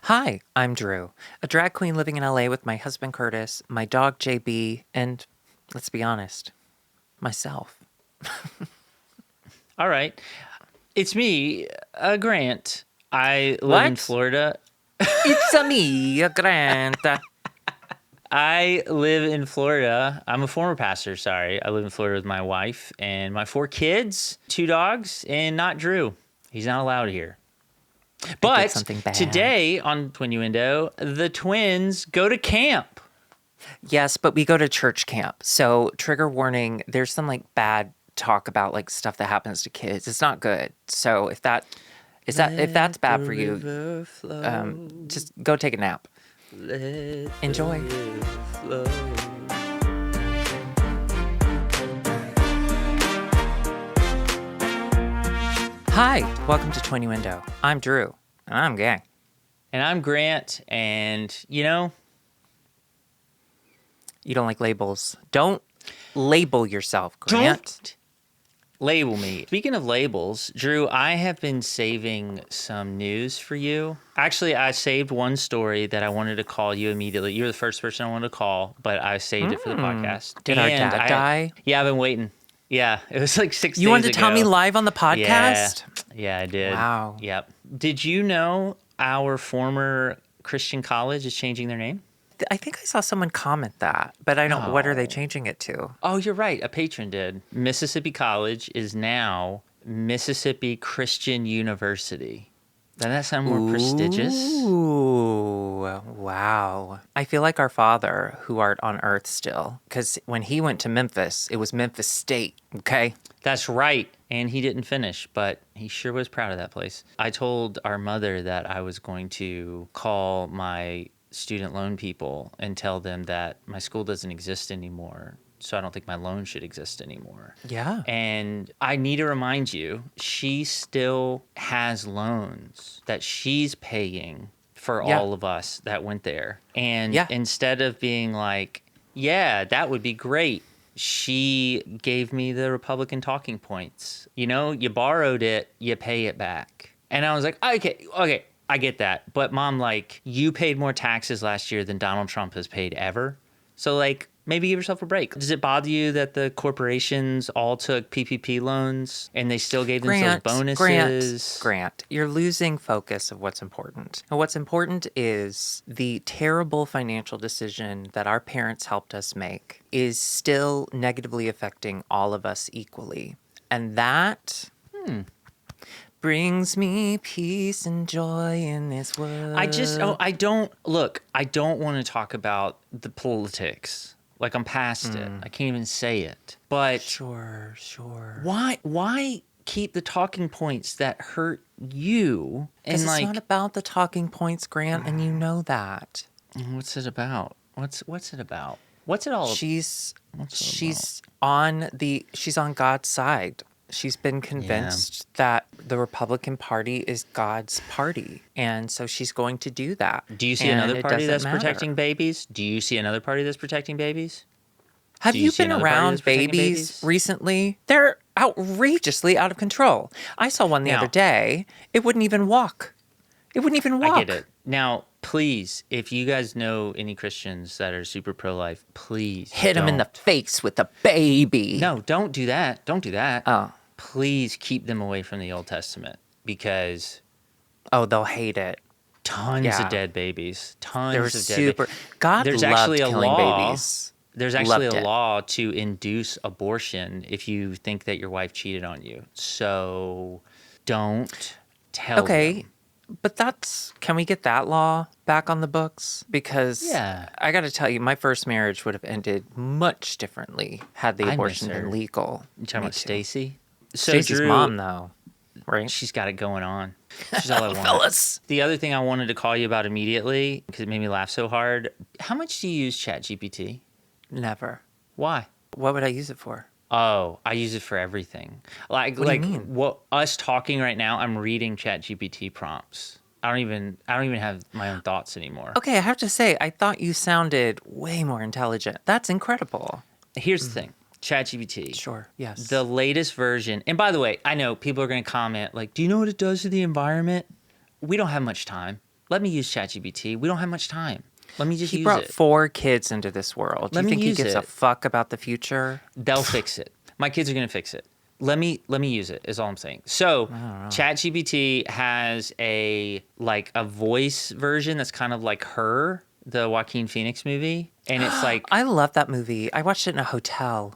Hi, I'm Drew, a drag queen living in LA with my husband Curtis, my dog JB, and, let's be honest, myself. All right. It's me, Grant. I live in What? Florida. It's a me, a Grant. I live in Florida. I'm a former pastor, sorry. I live in Florida with my wife and my 4 kids, 2 dogs, and not Drew. He's not allowed here. I did But something bad. today on Twinnuendo, the twins go to camp. Yes, but we go to church camp. So, trigger warning, there's some bad talk about stuff that happens to kids. It's not good. So, if that's bad for you, just go take a nap. Enjoy. Hi, welcome to Twinnuendo. I'm Drew, and I'm gang. And I'm Grant, and You don't like labels. Don't label yourself, Grant. don't label me. Speaking of labels, Drew, I have been saving some news for you. Actually, I saved one story that I wanted to call you immediately. You're the first person I wanted to call, but I saved it for the podcast. Did our dad die? Yeah, I've been waiting. Yeah, it was like 6 days ago. You wanted to tell me live on the podcast? Yeah, I did. Wow. Yep. Did you know our former Christian college is changing their name? I think I saw someone comment that, but I don't. What are they changing it to? Oh, you're right. A patron did. Mississippi College is now Mississippi Christian University. Doesn't that sound more prestigious? Ooh, wow. I feel like our Father, who art on earth still, because when he went to Memphis, it was Memphis State, okay? That's right. And he didn't finish, but he sure was proud of that place. I told our mother that I was going to call my student loan people and tell them that my school doesn't exist anymore. So I don't think my loan should exist anymore. Yeah. And I need to remind you, she still has loans that she's paying for all of us that went there. And instead of being like, yeah, that would be great, she gave me the Republican talking points. You borrowed it, you pay it back. And I was like, okay, I get that. But Mom, you paid more taxes last year than Donald Trump has paid ever. So maybe give yourself a break. Does it bother you that the corporations all took PPP loans and they still gave themselves bonuses? Grant, you're losing focus of what's important. And what's important is the terrible financial decision that our parents helped us make is still negatively affecting all of us equally. And that brings me peace and joy in this world. I don't want to talk about the politics. I'm past it. I can't even say it. But Sure. why keep the talking points that hurt you? And Because it's not about the talking points, Grant, and you know that. What's it about? What's it about? What's it all about? She's on God's side. She's been convinced that the Republican Party is God's party. And so she's going to do that. Do you see another party that's protecting babies? Do you see another party that's protecting babies? Have you been around babies recently? They're outrageously out of control. I saw one the other day. It wouldn't even walk. I get it. Now, please, if you guys know any Christians that are super pro-life, please hit them in the face with a baby. No, don't do that. Don't do that. Oh. Please keep them away from the Old Testament because they'll hate it. Tons of dead babies. God loves killing babies. There's actually a law to induce abortion if you think that your wife cheated on you. So don't tell them. But can we get that law back on the books? Because I got to tell you, my first marriage would have ended much differently had the abortion been legal. You talking about Stacy? Stacy's mom, though, right? She's got it going on. She's all I want. Fellas. The other thing I wanted to call you about immediately, because it made me laugh so hard, how much do you use ChatGPT? Never. Why? What would I use it for? Oh, I use it for everything. What do you mean? Us talking right now, I'm reading ChatGPT prompts. I don't even have my own thoughts anymore. Okay, I have to say, I thought you sounded way more intelligent. That's incredible. Here's the thing. ChatGPT. Sure, yes. The latest version. And by the way, I know people are going to comment do you know what it does to the environment? We don't have much time. let me use ChatGPT. We don't have much time. Let me just He use brought it. 4 kids into this world. Do Let you me think he use gives a it. fuck about the future? They'll fix it. My kids are going to fix it. Let me use it is all I'm saying. So ChatGPT has a voice version that's kind of like Her, the Joaquin Phoenix movie. And it's like, I love that movie. I watched it in a hotel.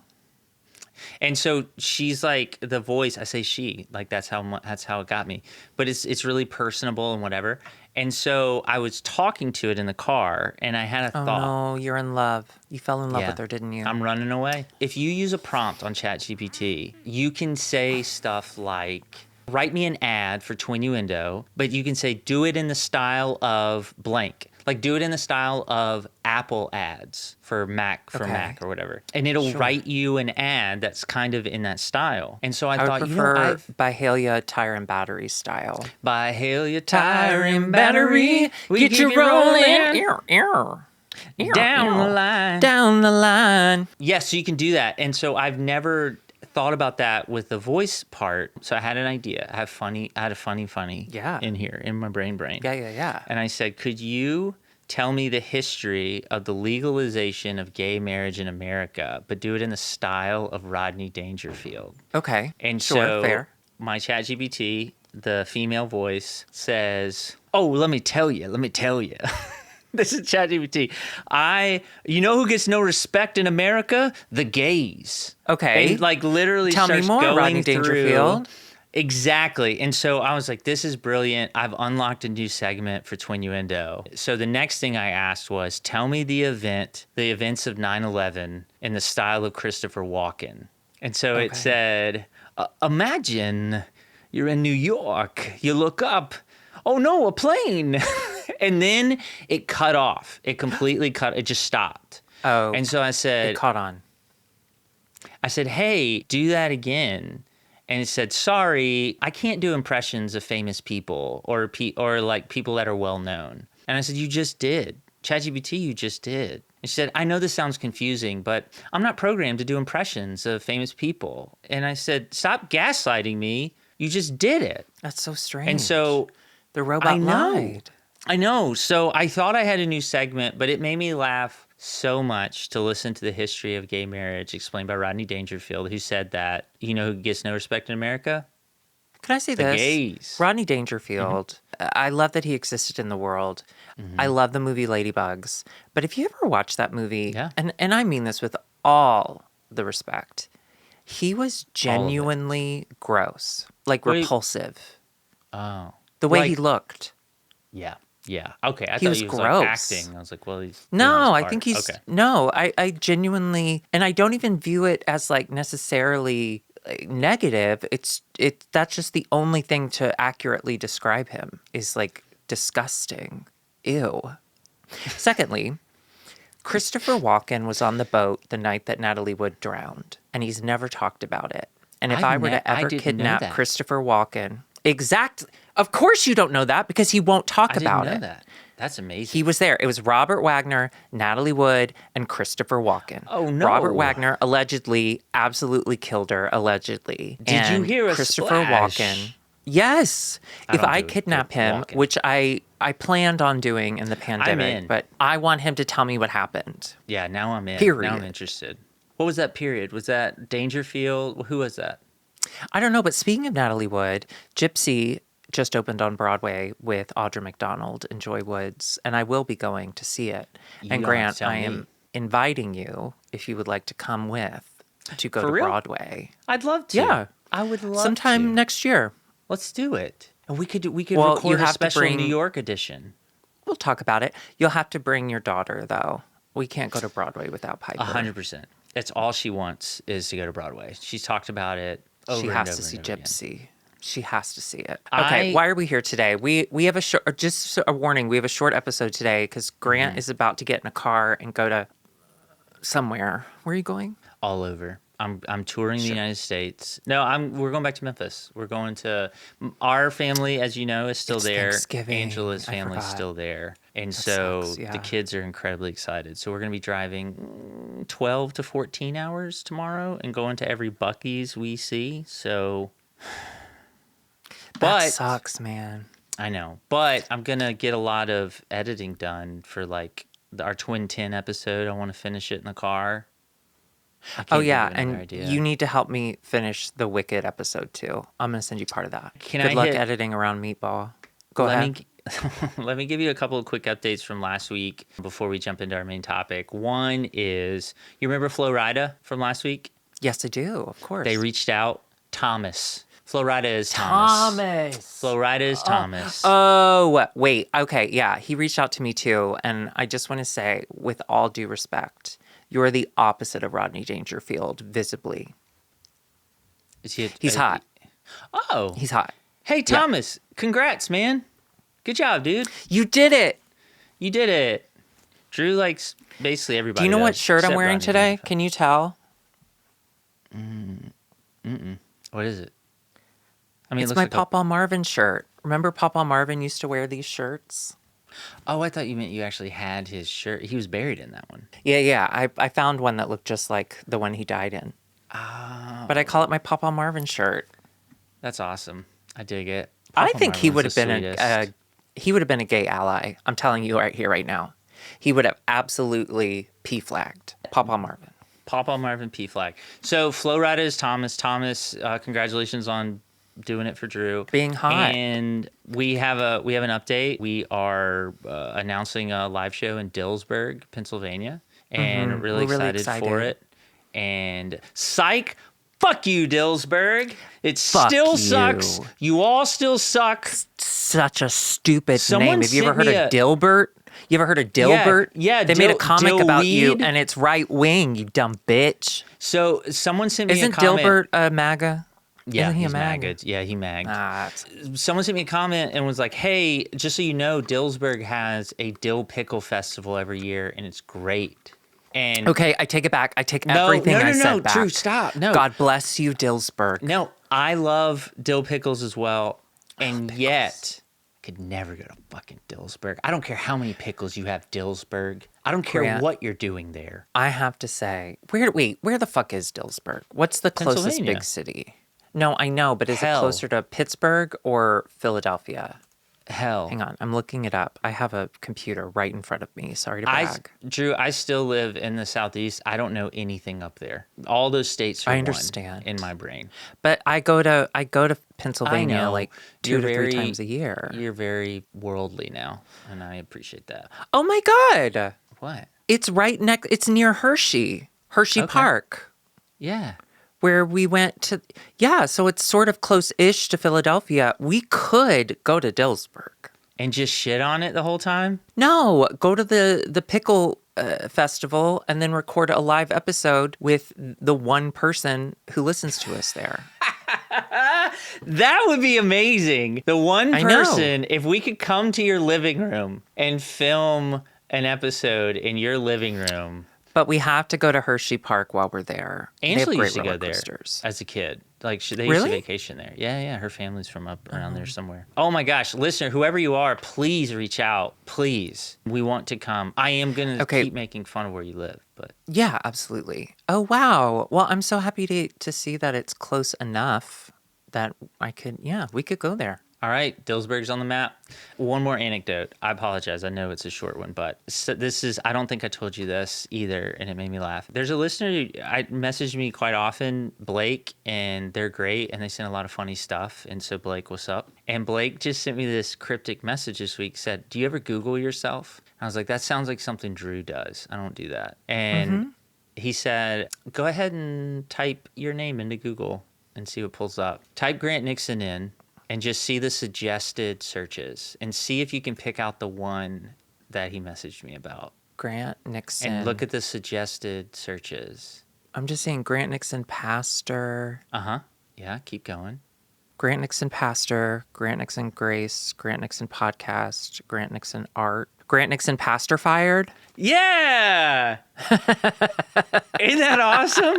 and so she's like the voice. I say she, like that's how it got me. But it's really personable and whatever. And so I was talking to it in the car, and I had a Oh thought. no, you're in love. You fell in love Yeah, with her, didn't you? I'm running away. If you use a prompt on ChatGPT, you can say stuff like, write me an ad for Twinnuendo, but you can say, do it in the style of blank. Like, do it in the style of Apple ads for Mac or whatever. And it'll write you an ad that's kind of in that style. And so I would thought, prefer Byhalia Tire and Battery style. Byhalia Tire and Battery, we get you rolling. Down the line. Down the line. Yes, so you can do that. And so I've never thought about that with the voice part. So I had an idea. I had a funny in here, in my brain. Yeah. And I said, could you tell me the history of the legalization of gay marriage in America, but do it in the style of Rodney Dangerfield? Okay. And sure, so fair. my ChatGPT, the female voice, says, oh, let me tell you. This is ChatGPT. You know who gets no respect in America? The gays. Okay. And like literally Tell me starts more, going Rodney Dangerfield. through. Exactly. And so I was like, this is brilliant. I've unlocked a new segment for Twinnuendo. So the next thing I asked was, tell me the events of 9/11 in the style of Christopher Walken. And so it said, imagine you're in New York. You look up. Oh no, a plane. And then it cut off. It completely it just stopped. Oh. And so I said, it caught on. I said, hey, do that again. And it said, sorry, I can't do impressions of famous people or like people that are well known. And I said, you just did. ChatGPT, you just did. And she said, I know this sounds confusing, but I'm not programmed to do impressions of famous people. And I said, stop gaslighting me. You just did it. That's so strange. And so the robot lied. I know. So I thought I had a new segment, but it made me laugh so much to listen to the history of gay marriage explained by Rodney Dangerfield, who said that, you know who gets no respect in America? Can I say the this? Gays. Rodney Dangerfield, I love that he existed in the world. I love the movie Ladybugs. But if you ever watched that movie, and I mean this with all the respect, he was genuinely gross, like repulsive. Oh. The way he looked. Yeah. Yeah. Okay. I he thought was he was gross. like acting. I was like, well, he's no. I think he's no. I genuinely, and I don't even view it as like necessarily negative. That's just the only thing to accurately describe him is like disgusting. Ew. Secondly, Christopher Walken was on the boat the night that Natalie Wood drowned, and he's never talked about it. And if I were to ever kidnap Christopher Walken, exactly. Of course you don't know that because he won't talk about it. I didn't know that. That's amazing. He was there. It was Robert Wagner, Natalie Wood, and Christopher Walken. Oh, no. Robert Wagner allegedly absolutely killed her, allegedly. Did you hear a Christopher splash? Walken. Yes. If I kidnap him, which I planned on doing in the pandemic, but I want him to tell me what happened. Yeah, now I'm in. Period. Now I'm interested. What was that period? Was that Dangerfield? Who was that? I don't know, but speaking of Natalie Wood, Gypsy just opened on Broadway with Audra McDonald and Joy Woods, and I will be going to see it. And Grant, I am inviting you, if you would like to come with, to go to Broadway. I'd love to. Yeah. I would love sometime next year. Let's do it. And we could record a special New York edition. We'll talk about it. You'll have to bring your daughter, though. We can't go to Broadway without Piper. 100%. That's all she wants is to go to Broadway. She's talked about it over and over. She has to see Gypsy. She has to see it. Okay, why are we here today? We have a short, just a warning, we have a short episode today because Grant is about to get in a car and go to somewhere. Where are you going? All over. I'm touring the United States. No, we're going back to Memphis. We're going to our family, as you know, is still there. Angela's family is still there. And the kids are incredibly excited. So we're going to be driving 12 to 14 hours tomorrow and going to every Buc-ee's we see. So that sucks, man. I know. But I'm going to get a lot of editing done for like our Twin 10 episode. I want to finish it in the car. I Oh can't think yeah, of another and idea. you need to help me finish the Wicked episode too. I'm gonna send you part of that. Can Good I luck hit? editing around Meatball. Go Let ahead. me let me give you a couple of quick updates from last week before we jump into our main topic. One is, you remember Flo Rida from last week? Yes, I do. Of They course. reached out. Thomas. Flo Rida is Thomas. Thomas. Flo Rida is Thomas. Oh, wait. Okay. Yeah. He reached out to me too. And I just want to say, with all due respect, you're the opposite of Rodney Dangerfield, visibly. Is he? He's hot. Oh, He's hot. hey Yeah. Thomas! Congrats, man. Good job, dude. You did it. You did it. Drew likes basically everybody. Do you know what does, shirt I'm except wearing Rodney today? Dangerfield. Can you tell? What is it? I mean, it It's looks my like Papa Marvin shirt. Remember Papa Marvin used to wear these shirts? Oh, I thought you meant you actually had his shirt. He was buried in that one. Yeah. I found one that looked just like the one he died in. Oh, But I call it my Papa Marvin shirt. that's awesome. I dig it. I Papa think he would Marvin's have the been sweetest. he would have been a gay ally. I'm telling you right here, right now. He would have absolutely P-flagged Papa Marvin. Papa Marvin P flag. So Flo Rida is Thomas. Thomas, congratulations on doing it for Drew. Being hot. And we have an update. We are announcing a live show in Dillsburg, Pennsylvania, and really We're really excited for excited. it. And psych, fuck you, Dillsburg. It Fuck still you. sucks. You all still suck. Such a stupid Someone name. Have you ever sent heard me of Dilbert? You ever heard of Dilbert? yeah, They made a comic about you, Dillweed. and it's right wing. You dumb bitch. So someone sent me Isn't a comment. Dilbert a MAGA? Yeah, Isn't he a he's MAGA? magged. Yeah, he magged. It's Someone sent me a comment and was like, hey, just so you know, Dillsburg has a dill pickle festival every year, and it's great. And okay. I take it back. I take no, everything I no, said back. Drew, stop. No. God bless you, Dillsburg. No, I love dill pickles as well, and yet I could never go to fucking Dillsburg. I don't care how many pickles you have, Dillsburg. I don't care Grant. what you're doing there. I have to say, where the fuck is Dillsburg? What's the closest Pennsylvania. big city? No, I know, but is it Hell. closer to Pittsburgh or Philadelphia? Hell. Hang on, I'm looking it up. I have a computer right in front of me. Sorry to brag. Drew, I still live in the Southeast. I don't know anything up there. All those states are I one understand. in my brain. But I go to I Pennsylvania know. like You're 2 to 3 very- times a year. You're very worldly now, and I appreciate that. Oh my God. What? It's right next, it's near Hershey Okay. Park, Yeah. where we went to. Yeah, so it's sort of close-ish to Philadelphia. We could go to Dillsburg. And just shit on it the whole time? No, go to the pickle festival and then record a live episode with the one person who listens to us there. That would be amazing. The one I know. person, if we could come to your living room and film an episode in your living room. But we have to go to Hershey Park while we're there. They have Angela great used to go roller there coasters. as a kid. Like they used Really? to vacation there. Yeah. Her family's from up around there somewhere. Oh my gosh, listener, whoever you are, please reach out. Please, we want to come. I am gonna Okay. keep making fun of where you live, but Yeah, absolutely. Oh, wow. Well, I'm so happy to see that it's close enough that we could go there. all right, Dillsburg's on the map. One more anecdote. I apologize. I know it's a short one, but this is, I don't think I told you this either, and it made me laugh. There's a listener who messaged me quite often, Blake, and they're great, and they send a lot of funny stuff. And so, Blake, what's up? And Blake just sent me this cryptic message this week, said, do you ever Google yourself? I was like, that sounds like something Drew does. I don't do that. And he said, go ahead and type your name into Google and see what pulls up. Type Grant Nixon in and just see the suggested searches and see if you can pick out the one that he messaged me about. Grant Nixon. And look at the suggested searches. I'm just saying Grant Nixon pastor, Uh-huh. Yeah, keep going. Grant Nixon pastor, Grant Nixon grace, Grant Nixon podcast, Grant Nixon art, Grant Nixon pastor fired. Yeah! Isn't that awesome?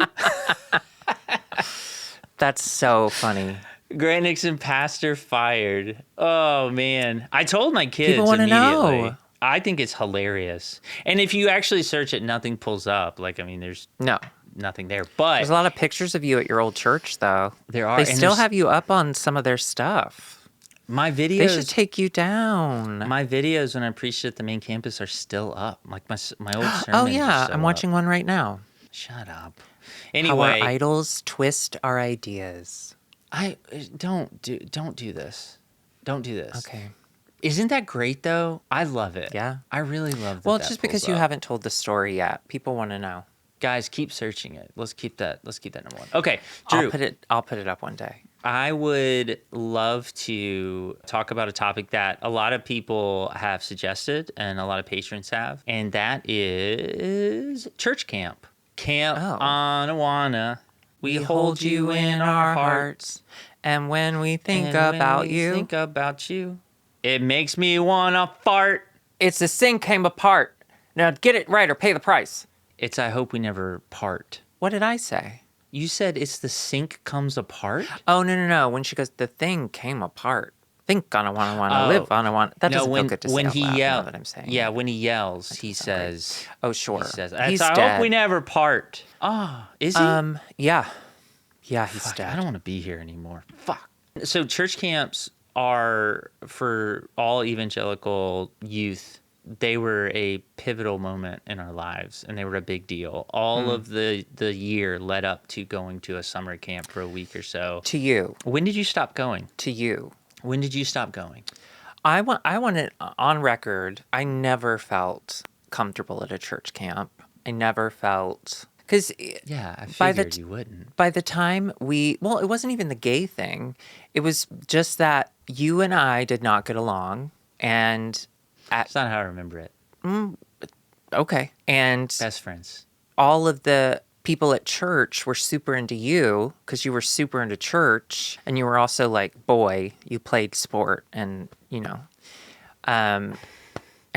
That's so funny. Grant Nixon pastor fired. Oh, man. I told my kids People wanna immediately. know. I think it's hilarious. And if you actually search it, nothing pulls up. Like, I mean, there's No. nothing there. But There's a lot of pictures of you at your old church, though. there are. They and still there's- have you up on some of their stuff. My videos. They should take you down. My videos when I preached at the main campus are still up. Like my old sermons Oh, are yeah. still I'm watching up. one right now. Shut up. How our Anyway, idols twist our ideas. Don't do this. Don't do this. Okay. Isn't that great though? I love it. Yeah. I really love that. Well, that just pulls because you up. haven't told the story yet, people want to know. Guys, keep searching it. Let's keep that number one. Okay, Drew. I'll put it up one day. I would love to talk about a topic that a lot of people have suggested and a lot of patrons have, and that is church camp. Camp Anawana. We hold you in our hearts, and when we think think about you, it makes me wanna fart. It's the sink came apart. Now get it right or pay the price. It's I hope we never part. What did I say? You said it's the sink comes apart? Oh, no. When she goes, the thing came apart. Think on a wanna live on a wanna. That doesn't feel good to say out loud, now that I'm saying. Yeah, when he yells, he says... Oh, sure. He says, he's I dead. hope we never part. Oh, is he? Yeah. Yeah, he's Fuck, dead. I don't want to be here anymore. Fuck. So church camps are, for all evangelical youth, they were a pivotal moment in our lives, and they were a big deal. All of the year led up to going to a summer camp for a week or so. To you. When did you stop going? To you. When did you stop going? I want it on record. I never felt comfortable at a church camp. I never felt... Because I figured you wouldn't. By the time it wasn't even the gay thing. It was just that you and I did not get along, and... That's not how I remember it. Okay. And best friends. All of the people at church were super into you because you were super into church, and you were also like, boy, you played sport, and and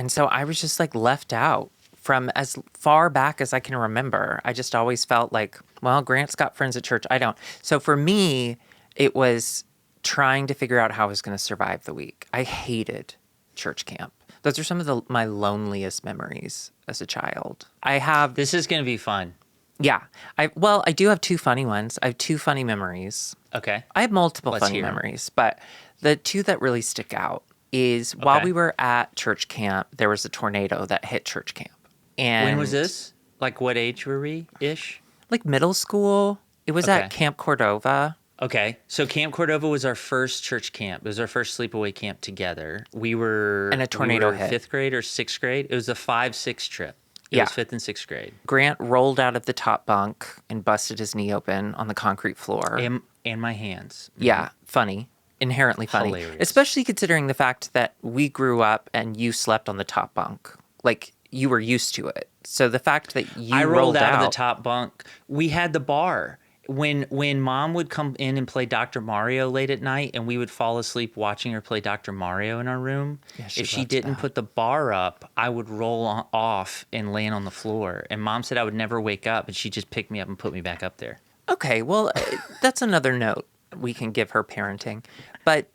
so I was just like left out from as far back as I can remember. I just always felt like, well, Grant's got friends at church. I don't. So for me, it was trying to figure out how I was going to survive the week. I hated church camp. Those are some of my loneliest memories as a child. This is going to be fun. Yeah. I do have two funny ones. I have two funny memories. Okay. I have multiple funny memories, but the two that really stick out is while we were at church camp, there was a tornado that hit church camp. And when was this? Like what age were we-ish? Like middle school. It was at Camp Cordova. Okay. So Camp Cordova was our first church camp. It was our first sleepaway camp together. And a tornado hit. 5th grade or 6th grade. It was a 5-6 trip. It was 5th and 6th grade. Grant rolled out of the top bunk and busted his knee open on the concrete floor. And my hands. Yeah. Funny. Inherently funny. Hilarious. Especially considering the fact that we grew up and you slept on the top bunk. Like, you were used to it. So the fact that I rolled out of the top bunk. We had the bar. When Mom would come in and play Dr. Mario late at night, and we would fall asleep watching her play Dr. Mario in our room, if she didn't put the bar up, I would roll off and land on the floor. And Mom said I would never wake up, and she'd just pick me up and put me back up there. Okay, well, that's another note we can give her parenting. But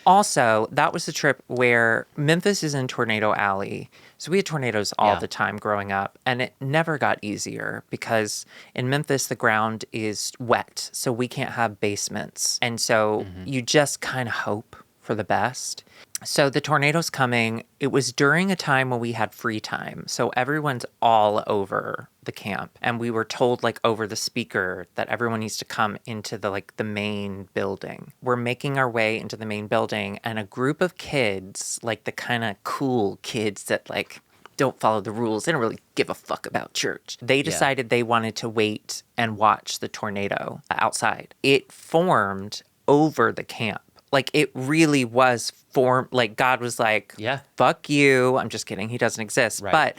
also, that was the trip where Memphis is in Tornado Alley. So we had tornadoes all the time growing up, and it never got easier because in Memphis, the ground is wet, so we can't have basements. And so you just kind of hope for the best. So the tornado's coming. It was during a time when we had free time. So everyone's all over the camp. And we were told like over the speaker that everyone needs to come into the main building. We're making our way into the main building, and a group of kids, like the kind of cool kids that like don't follow the rules. They don't really give a fuck about church. They decided they wanted to wait and watch the tornado outside. It formed over the camp. Like, it really was formed. Like, God was like, fuck you. I'm just kidding. He doesn't exist. Right. But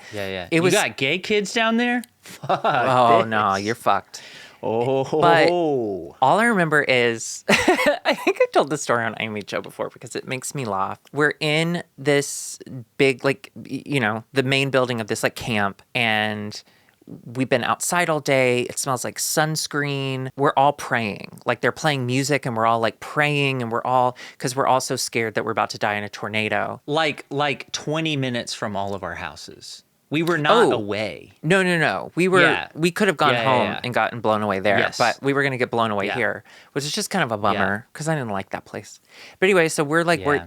you got gay kids down there? Fuck this. No, you're fucked. But all I remember is, I think I've told this story on Amy Joe before because it makes me laugh. We're in this big, the main building of this, camp, and we've been outside all day. It smells like sunscreen. We're all praying. Like, they're playing music, and we're all, praying, and because we're all so scared that we're about to die in a tornado. Like 20 minutes from all of our houses. We were not Oh, away. no. We could have gone home and gotten blown away there, Yes. but we were going to get blown away here, which is just kind of a bummer because I didn't like that place. But anyway, so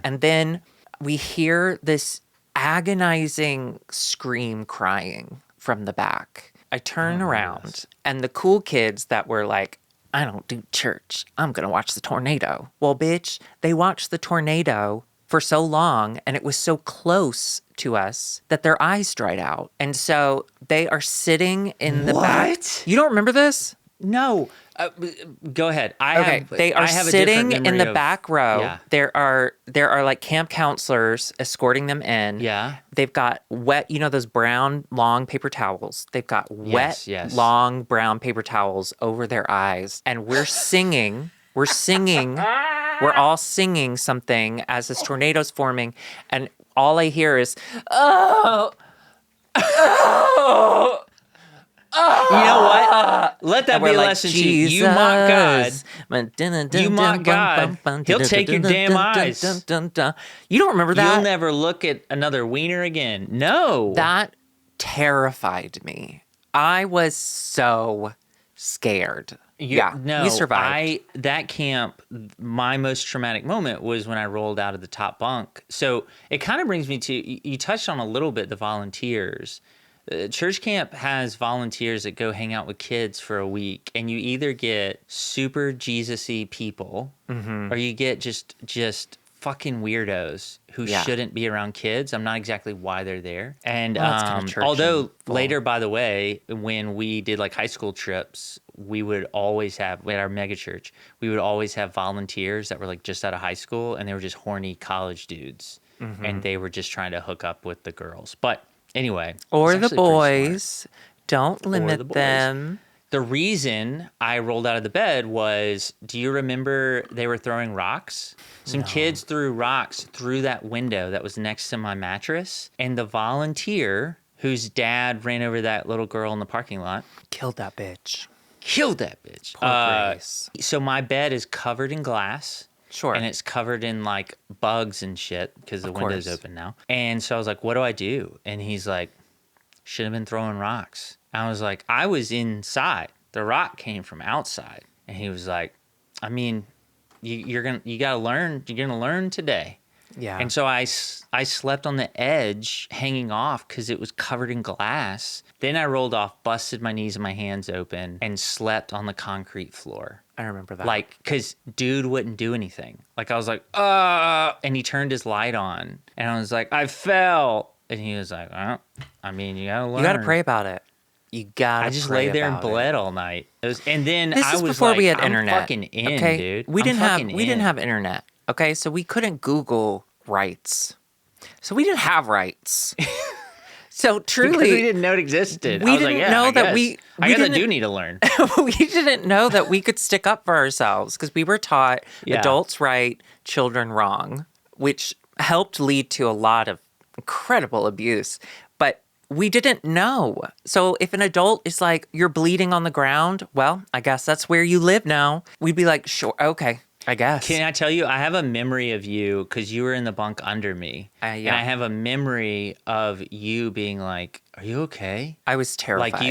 and then we hear this agonizing scream crying from the back. I turn around and the cool kids that were like, I don't do church. I'm going to watch the tornado. Well, bitch, they watched the tornado for so long and it was so close to us that their eyes dried out. And so they are sitting in the back. You don't remember this? No. Go ahead. They are sitting in the back row. Yeah. There are like camp counselors escorting them in. Yeah. They've got wet, those brown long paper towels. They've got wet, long brown paper towels over their eyes. And we're singing. We're all singing something as this tornado's forming. And all I hear is, oh. You know what? Let that be a lesson to you. You mock God. You mock God. He'll take your damn eyes. You don't remember that? You'll never look at another wiener again. No. That terrified me. I was so scared. We survived. That camp, my most traumatic moment was when I rolled out of the top bunk. So it kind of brings me to, you touched on a little bit the volunteers. Church camp has volunteers that go hang out with kids for a week, and you either get super Jesus-y people, or you get just fucking weirdos who shouldn't be around kids. I'm not exactly why they're there. And although later, by the way, when we did like high school trips, we would always have, at our mega church, we would always have volunteers that were like just out of high school, and they were just horny college dudes, and they were just trying to hook up with the girls. But anyway. Or the boys. Don't limit them. The reason I rolled out of the bed was, do you remember they were throwing rocks? Some kids threw rocks through that window that was next to my mattress. And the volunteer, whose dad ran over that little girl in the parking lot. Killed that bitch. Poor Grace. So my bed is covered in glass. Sure. And it's covered in like bugs and shit because the window's open now. And so I was like, what do I do? And he's like, should have been throwing rocks. I was like, I was inside. The rock came from outside. And he was like, I mean, you gotta learn. You're gonna learn today. Yeah. And so I slept on the edge, hanging off because it was covered in glass. Then I rolled off, busted my knees and my hands open, and slept on the concrete floor. I remember that. Like, because dude wouldn't do anything. Like, I was like, and he turned his light on. And I was like, I fell. And he was like, I mean, you gotta learn. You gotta pray about it. I just lay there and bled all night. And then this I is was before like, we had I'm internet. fucking in, okay? Dude. We didn't have internet. Okay, so we couldn't Google rights. So we didn't have rights. So truly, because we didn't know it existed. I do need to learn. We didn't know that we could stick up for ourselves because we were taught adults right, children wrong, which helped lead to a lot of incredible abuse. But we didn't know. So if an adult is like, you're bleeding on the ground, well, I guess that's where you live now. We'd be like, sure, okay. I guess. Can I tell you, I have a memory of you because you were in the bunk under me. And I have a memory of you being like, are you okay? I was terrified.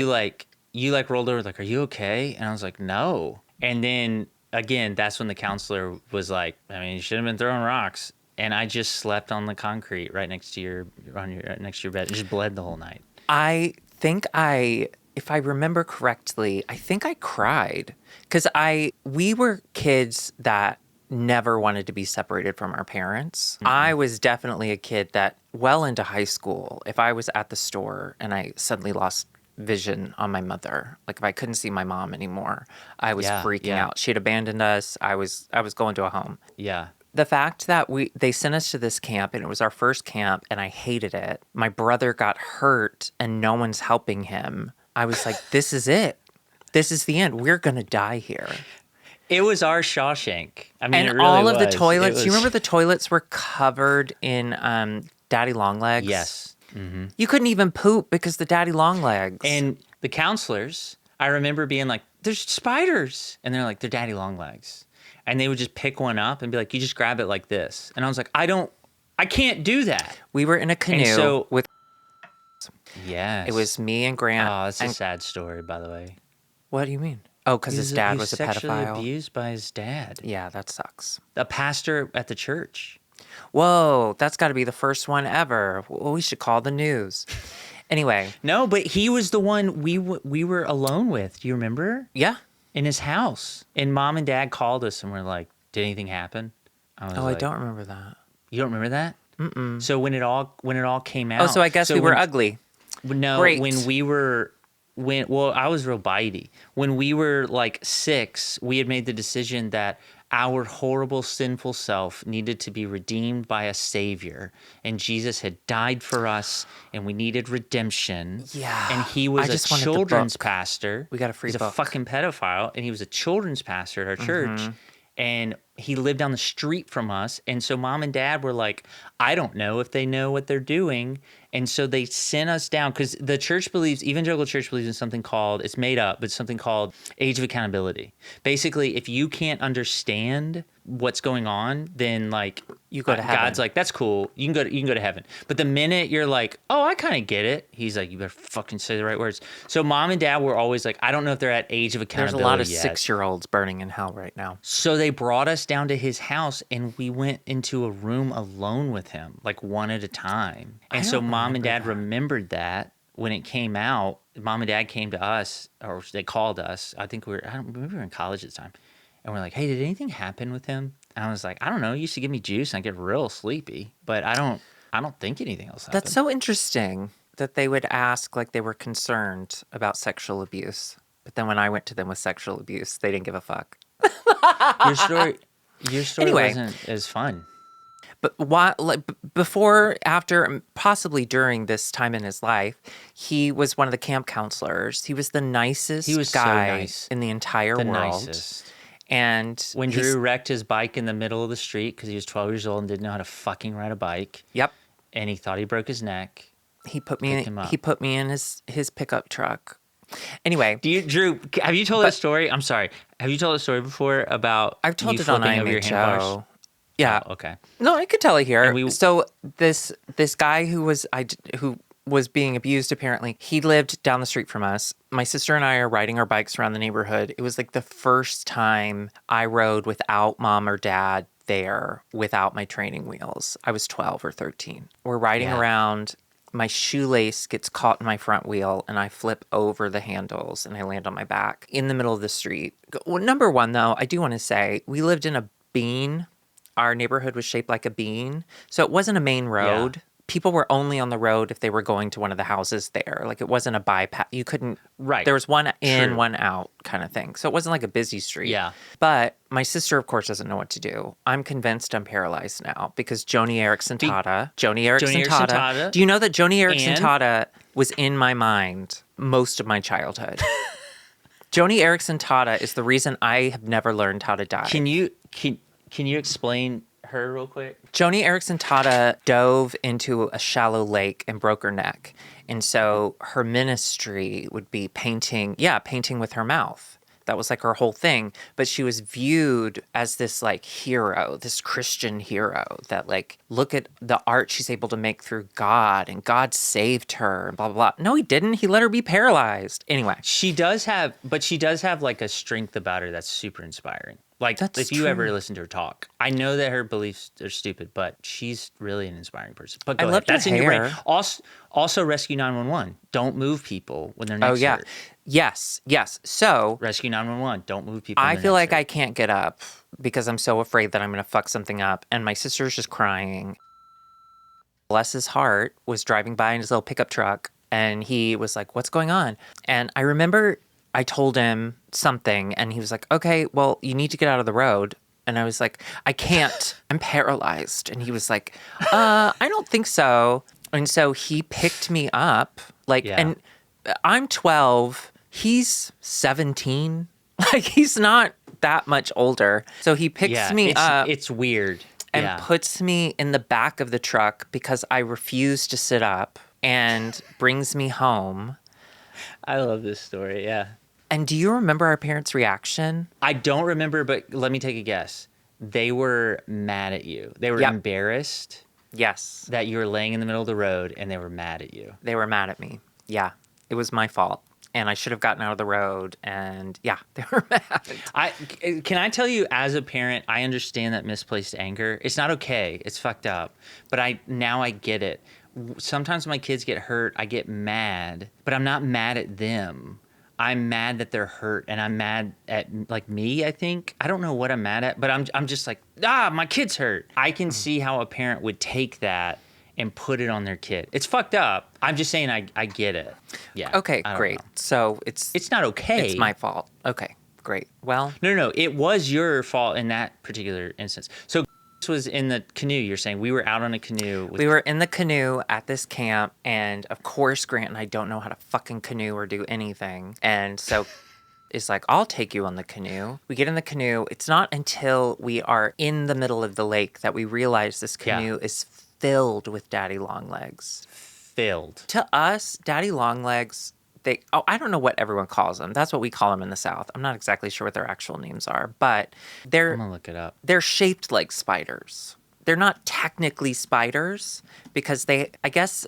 You rolled over like, are you okay? And I was like, no. And then again, that's when the counselor was like, I mean, you shouldn't have been throwing rocks. And I just slept on the concrete right next to your bed. Just bled the whole night. I think if I remember correctly, I think I cried because we were kids that never wanted to be separated from our parents. Mm-hmm. I was definitely a kid that well into high school, if I was at the store and I suddenly lost vision on my mother, like if I couldn't see my mom anymore, I was freaking out. She had abandoned us. I was going to a home. Yeah. The fact that they sent us to this camp and it was our first camp and I hated it. My brother got hurt and no one's helping him. I was like, this is it. This is the end. We're going to die here. It was our Shawshank. I mean, and it really all of was. the toilets, you remember the toilets were covered in daddy long legs? Yes. Mm-hmm. You couldn't even poop because the daddy long legs. And the counselors, I remember being like, there's spiders. And they're like, they're daddy long legs. And they would just pick one up and be like, you just grab it like this. And I was like, I can't do that. We were in a canoe with It was Yes. me and Grant. Oh, that's a And sad story, by the way. what do you mean? Oh, because his He dad was was a sexually pedophile? abused by his dad. Yeah, that sucks. A pastor at the church. Whoa, that's got to be the first one ever. Well, we should call the news. Anyway. No, but he was the one we were alone with. Do you remember? Yeah. In his house. And mom and dad called us and were like, did anything happen? I don't remember that. You don't remember that? Mm-mm. So when it all came out. Oh, so I guess we were ugly. No, Great. I was real bitey. When we were like 6, we had made the decision that our horrible, sinful self needed to be redeemed by a savior. And Jesus had died for us, and we needed redemption. Yeah. And he was a children's pastor. We got a free book. He's a fucking pedophile, and he was a children's pastor at our church. And he lived down the street from us. And so mom and dad were like, I don't know if they know what they're doing. And so they sent us down because the church evangelical church believes in something called, it's made up, but something called age of accountability. Basically, if you can't understand what's going on, then like you go to heaven. God's like, that's cool. You can go to heaven. But the minute you're like, oh, I kind of get it, he's like, you better fucking say the right words. So mom and dad were always like, I don't know if they're at age of accountability. There's a lot of yet. 6-year-olds burning in hell right now. So they brought us down to his house, and we went into a room alone with him, like one at a time. And so mom and dad remembered that when it came out. Mom and dad came to us, or they called us. I think we were in college at the time. And we're like, hey, did anything happen with him? And I was like, I don't know. He used to give me juice and I get real sleepy, but I don't think anything else happened. That's so interesting that they would ask like they were concerned about sexual abuse. But then when I went to them with sexual abuse, they didn't give a fuck. Your story anyway, wasn't as fun. But why, like, before, after, possibly during this time in his life, he was one of the camp counselors. He was the nicest guy so nice. In the entire world. Nicest. And when Drew wrecked his bike in the middle of the street because he was 12 years old and didn't know how to fucking ride a bike. Yep. And he thought he broke his neck. He put me in his pickup truck. Anyway, Drew, have you told that story? I'm sorry. Have you told a story before about I've told it on IMHO. Yeah. Oh, okay. No, I could tell it here. So this guy who was being abused, apparently, he lived down the street from us. My sister and I are riding our bikes around the neighborhood. It was like the first time I rode without mom or dad there, without my training wheels. I was 12 or 13. We're riding around. My shoelace gets caught in my front wheel, and I flip over the handles, and I land on my back in the middle of the street. Well, number one, though, I do want to say, we lived in a bean. Our neighborhood was shaped like a bean, so it wasn't a main road. Yeah. People were only on the road if they were going to one of the houses there. Like, it wasn't a bypass. You couldn't... Right. There was one in, one out kind of thing. So it wasn't like a busy street. Yeah. But my sister, of course, doesn't know what to do. I'm convinced I'm paralyzed now because Joni Eareckson Tada. Do you know that Joni Eareckson Tada was in my mind most of my childhood? Joni Eareckson Tada is the reason I have never learned how to dive. Can you explain her real quick? Joni Eareckson Tada dove into a shallow lake and broke her neck. And so her ministry would be painting with her mouth. That was like her whole thing. But she was viewed as this like hero, this Christian hero that like, look at the art she's able to make through God, and God saved her and blah, blah, blah. No, he didn't. He let her be paralyzed. Anyway. She does have like a strength about her that's super inspiring. Like, if you ever listen to her talk, I know that her beliefs are stupid, but she's really an inspiring person. But go ahead. That's in your brain. Also, Rescue 911. Don't move people when they're next to her. Yes. So, Rescue 911. Don't move people. I feel like I can't get up because I'm so afraid that I'm going to fuck something up. And my sister's just crying. Bless his heart, was driving by in his little pickup truck. And he was like, what's going on? And I remember I told him something, and he was like, okay, well, you need to get out of the road. And I was like, I can't. I'm paralyzed. And he was like, I don't think so. And so he picked me up. And I'm 12. He's 17. Like, he's not that much older. So he picks me up. It's weird. And puts me in the back of the truck because I refuse to sit up, and brings me home. I love this story, yeah. And do you remember our parents' reaction? I don't remember, but let me take a guess. They were mad at you. They were embarrassed. Yes. That you were laying in the middle of the road and they were mad at you. They were mad at me. Yeah. It was my fault. And I should have gotten out of the road. And yeah, they were mad. Can I tell you, as a parent, I understand that misplaced anger. It's not okay. It's fucked up. But I get it. Sometimes my kids get hurt, I get mad, but I'm not mad at them. I'm mad that they're hurt, and I'm mad at like me, I think. I don't know what I'm mad at, but I'm just like, my kid's hurt. I can see how a parent would take that and put it on their kid. It's fucked up. I'm just saying I get it. Yeah. Okay, great. Know. So it's not okay. It's my fault. Okay, great. Well, no. It was your fault in that particular instance. So was in the canoe, you're saying. We were out on a canoe. We were in the canoe at this camp, and of course Grant and I don't know how to fucking canoe or do anything. And so it's like, I'll take you on the canoe. We get in the canoe. It's not until we are in the middle of the lake that we realize this canoe is filled with daddy long legs. Filled. To us, daddy long legs, I don't know what everyone calls them. That's what we call them in the South. I'm not exactly sure what their actual names are, but I'm gonna look it up. They're shaped like spiders. They're not technically spiders because I guess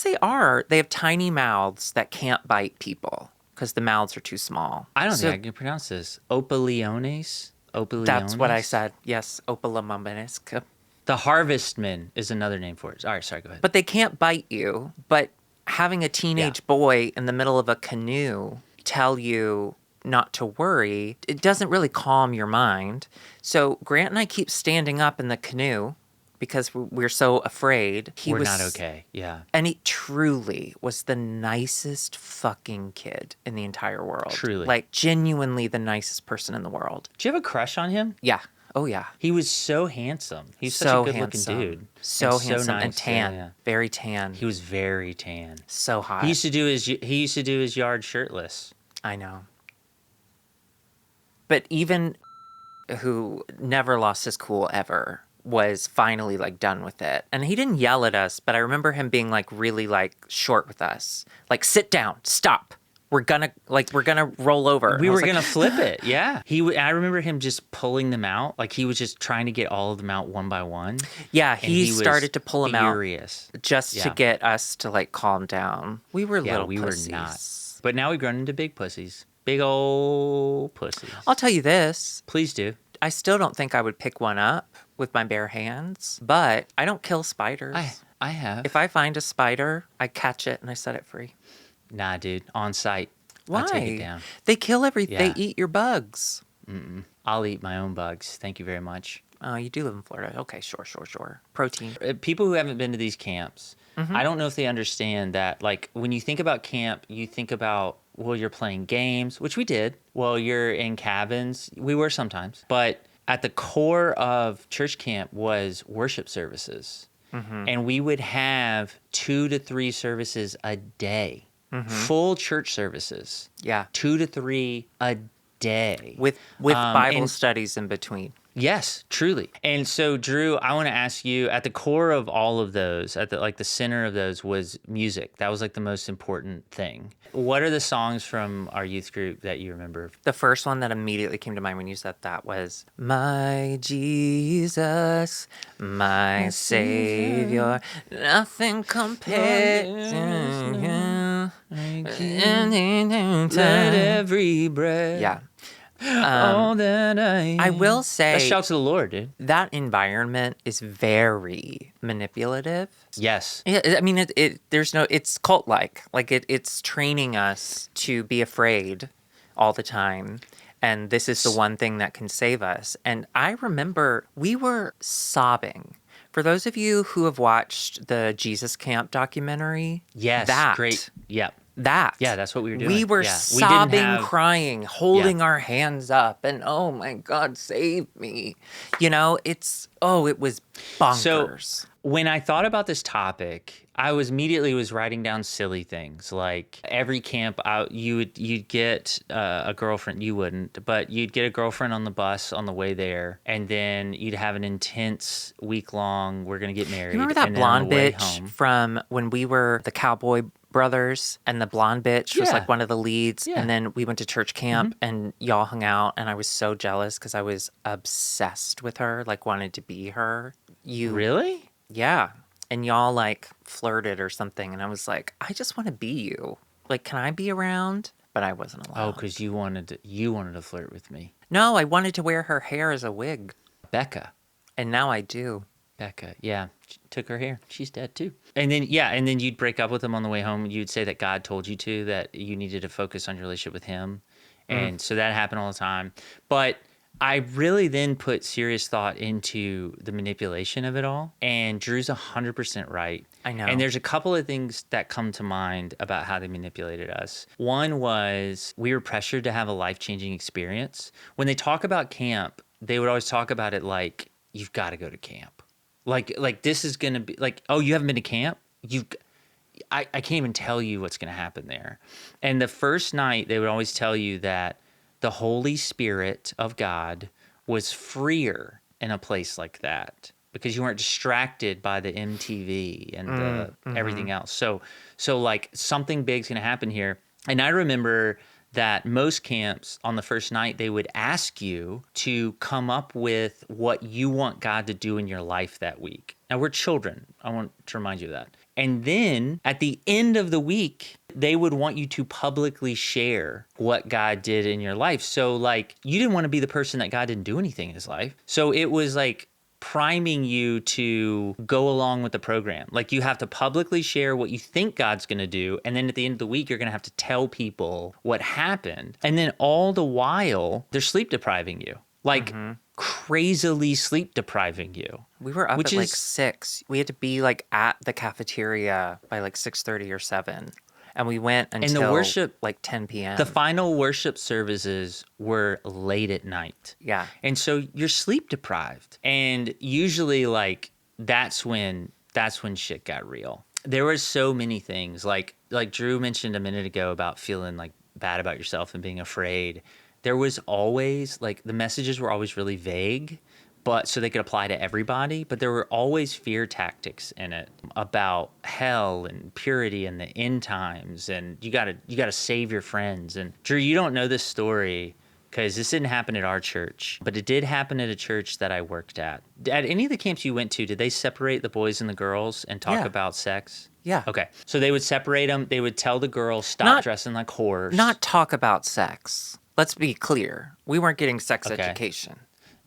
they are. They have tiny mouths that can't bite people because the mouths are too small. I don't think I can pronounce this. Opaliones? That's what I said. Yes, Opalamomenes. The harvestman is another name for it. All right, sorry, go ahead. But they can't bite you, but having a teenage boy in the middle of a canoe tell you not to worry, it doesn't really calm your mind. So Grant and I keep standing up in the canoe because we're so afraid. We're not okay, yeah. And he truly was the nicest fucking kid in the entire world. Truly. Like, genuinely the nicest person in the world. Did you have a crush on him? Yeah. Oh, yeah. He was so handsome. He's such a good-looking dude. So handsome so nice. and tan. Yeah. Very tan. He was very tan. So hot. He used to do his yard shirtless. I know. But even who never lost his cool ever was finally like done with it. And he didn't yell at us, but I remember him being like really like short with us. Like, sit down, stop. We're gonna roll over. We were gonna flip it. Yeah. I remember him just pulling them out. Like, he was just trying to get all of them out one by one. Yeah, he started to pull them out just to get us to like calm down. We were little pussies. Were not. But now we've grown into big pussies. Big old pussies. I'll tell you this. Please do. I still don't think I would pick one up with my bare hands, but I don't kill spiders. I have. If I find a spider, I catch it and I set it free. Nah, dude. On site. Why? I'll take it down. They kill everything. Yeah. They eat your bugs. I'll eat my own bugs. Thank you very much. Oh, you do live in Florida. Okay, sure. Protein. People who haven't been to these camps, I don't know if they understand that, like, when you think about camp, you think about, well, you're playing games, which we did. Well, you're in cabins. We were sometimes. But at the core of church camp was worship services. And we would have 2 to 3 services a day. Full church services. Yeah. 2 to 3 a day. With Bible studies in between. Yes, truly. And so, Drew, I want to ask you, at the core of all of those, at the center of those was music. That was like the most important thing. What are the songs from our youth group that you remember? The first one that immediately came to mind when you said that was, My Jesus, my Savior, nothing compares to you. Let every breath. Yeah. All that I will say, let's shout to the Lord, dude. That environment is very manipulative. Yes. I mean, it's cult-like. Like, it's training us to be afraid all the time. And this is the one thing that can save us. And I remember we were sobbing. For those of you who have watched the Jesus Camp documentary. Yes, great. Yep. Yeah, that's what we were doing. We were sobbing, crying, holding our hands up, and oh my God, save me. You know, it was bonkers. So when I thought about this topic, I was immediately writing down silly things. Like, every camp out, you'd get a girlfriend. You wouldn't, but you'd get a girlfriend on the bus on the way there, and then you'd have an intense week-long, we're going to get married. You remember that blonde bitch from when we were the Cowboy Brothers, and the blonde bitch was like one of the leads, and then we went to church camp and y'all hung out, and I was so jealous because I was obsessed with her, like wanted to be her. You really? Yeah. and y'all like flirted or something, and I was like, I just want to be you. Like, can I be around? But I wasn't Oh, allowed. because you wanted to flirt with me. No, I wanted to wear her hair as a wig. Becca. And now I do. Becca, yeah, she took her hair. She's dead too. And then you'd break up with him on the way home. You'd say that God told you to, that you needed to focus on your relationship with him. And so that happened all the time. But I really then put serious thought into the manipulation of it all. And Drew's 100% right. I know. And there's a couple of things that come to mind about how they manipulated us. One was we were pressured to have a life-changing experience. When they talk about camp, they would always talk about it like, you've got to go to camp. Like this is going to be like, oh, you haven't been to camp? I can't even tell you what's going to happen there. And the first night, they would always tell you that the Holy Spirit of God was freer in a place like that because you weren't distracted by the MTV and everything else. So like something big's going to happen here. And I remember that most camps on the first night, they would ask you to come up with what you want God to do in your life that week. Now, we're children. I want to remind you of that. And then at the end of the week, they would want you to publicly share what God did in your life. So, like, you didn't want to be the person that God didn't do anything in his life. So it was like priming you to go along with the program. Like, you have to publicly share what you think God's going to do. And then at the end of the week, you're going to have to tell people what happened. And then all the while, they're sleep depriving you. Like, crazily sleep depriving you. We were up at like 6. We had to be like at the cafeteria by like 6:30 or 7. And we went until the worship, like 10 p.m. The final worship services were late at night. Yeah. And so you're sleep deprived. And usually like that's when shit got real. There were so many things like Drew mentioned a minute ago about feeling like bad about yourself and being afraid. There was always like the messages were always really vague, but so they could apply to everybody, but there were always fear tactics in it about hell and purity and the end times, and you gotta save your friends. And Drew, you don't know this story because this didn't happen at our church, but it did happen at a church that I worked at. At any of the camps you went to, did they separate the boys and the girls and talk about sex? Yeah. Okay. So they would separate them. They would tell the girls, stop dressing like whores. Not talk about sex. Let's be clear. We weren't getting sex education.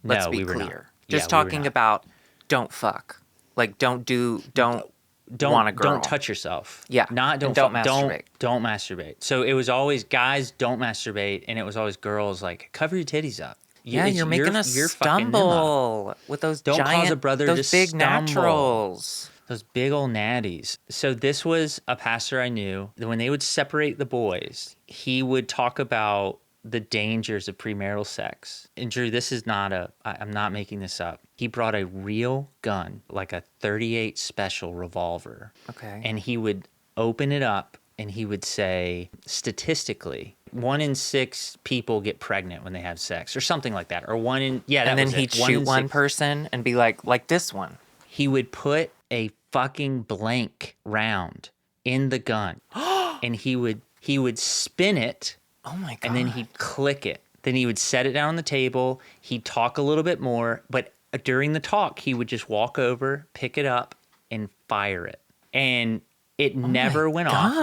Let's be clear. Just talking about don't fuck. Like don't want a girl. Don't touch yourself. Yeah. Don't masturbate. Don't masturbate. So it was always guys don't masturbate, and it was always girls like cover your titties up. You're making us stumble with those don't giant, cause a brother those to big stumble. naturals. Those big old natties. So this was a pastor I knew. When they would separate the boys, he would talk about the dangers of premarital sex. And Drew, this is I'm not making this up. He brought a real gun, like a 38 special revolver. Okay. And he would open it up and he would say, statistically, 1 in 6 people get pregnant when they have sex or something like that. Or and then he'd shoot one person and be like this one. He would put a fucking blank round in the gun and he would spin it. Oh my God. And then he'd click it. Then he would set it down on the table. He'd talk a little bit more. But during the talk, he would just walk over, pick it up, and fire it. And it never went off.